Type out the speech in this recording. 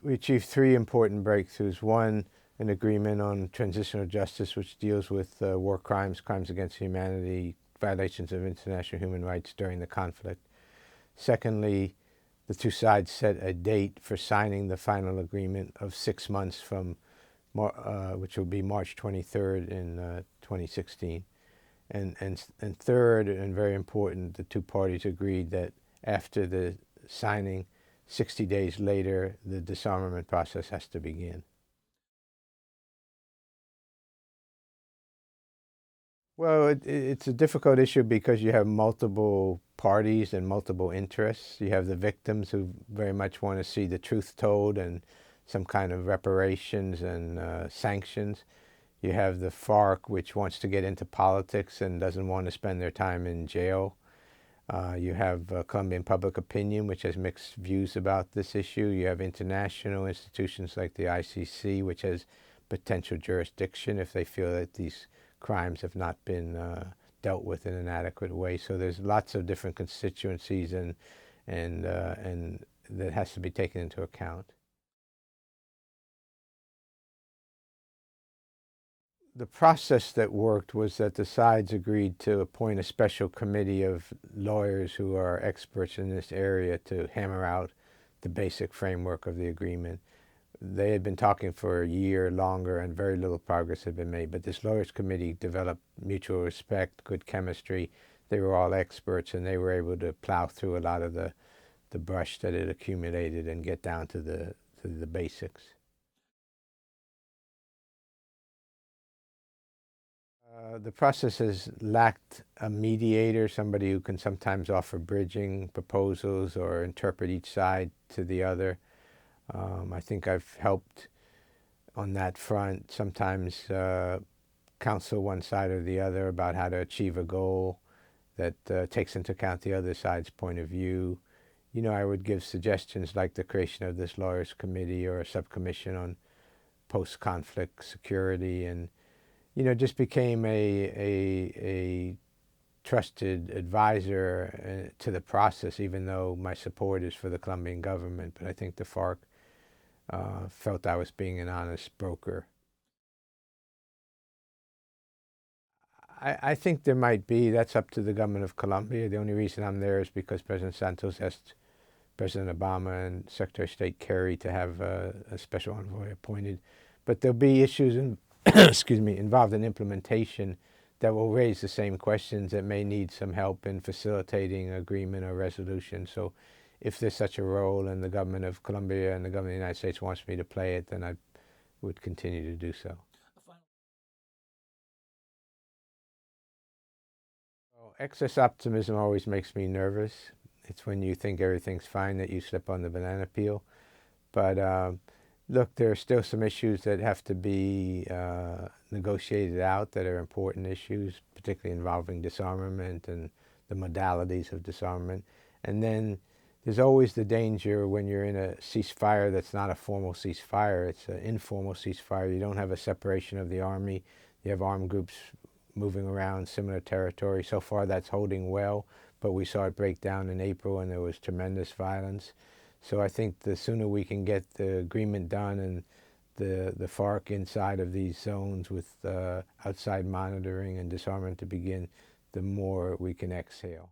We achieved three important breakthroughs. One, an agreement on transitional justice, which deals with war crimes, crimes against humanity, violations of international human rights during the conflict. Secondly, the two sides set a date for signing the final agreement of 6 months from, which will be March 23rd in 2016. And third, and very important, the two parties agreed that after the signing, 60 days later, the disarmament process has to begin. Well, it's a difficult issue because you have multiple parties and multiple interests. You have the victims who very much want to see the truth told and some kind of reparations and sanctions. You have the FARC, which wants to get into politics and doesn't want to spend their time in jail. You have Colombian public opinion, which has mixed views about this issue. You have international institutions like the ICC, which has potential jurisdiction if they feel that these crimes have not been dealt with in an adequate way. So there's lots of different constituencies and that has to be taken into account. The process that worked was that the sides agreed to appoint a special committee of lawyers who are experts in this area to hammer out the basic framework of the agreement. They had been talking for a year longer and very little progress had been made, but this lawyers committee developed mutual respect, good chemistry. They were all experts and they were able to plow through a lot of the brush that had accumulated and get down to the basics. The process has lacked a mediator, somebody who can sometimes offer bridging proposals or interpret each side to the other. I think I've helped on that front, sometimes counsel one side or the other about how to achieve a goal that takes into account the other side's point of view. You know, I would give suggestions like the creation of this lawyers committee or a subcommission on post-conflict security, and you know, just became a trusted advisor to the process, even though my support is for the Colombian government. But I think the FARC felt I was being an honest broker. I think there might be. That's up to the government of Colombia. The only reason I'm there is because President Santos asked President Obama and Secretary of State Kerry to have a special envoy appointed. But there'll be issues in excuse me, involved in implementation that will raise the same questions that may need some help in facilitating agreement or resolution. So if there's such a role and the government of Colombia and the government of the United States wants me to play it, then I would continue to do so. Well, excess optimism always makes me nervous. It's when you think everything's fine that you slip on the banana peel. But look, there are still some issues that have to be negotiated out that are important issues, particularly involving disarmament and the modalities of disarmament. And then there's always the danger when you're in a ceasefire that's not a formal ceasefire, it's an informal ceasefire. You don't have a separation of the army. You have armed groups moving around similar territory. So far that's holding well, but we saw it break down in April and there was tremendous violence. So I think the sooner we can get the agreement done and the FARC inside of these zones with outside monitoring and disarmament to begin, the more we can exhale.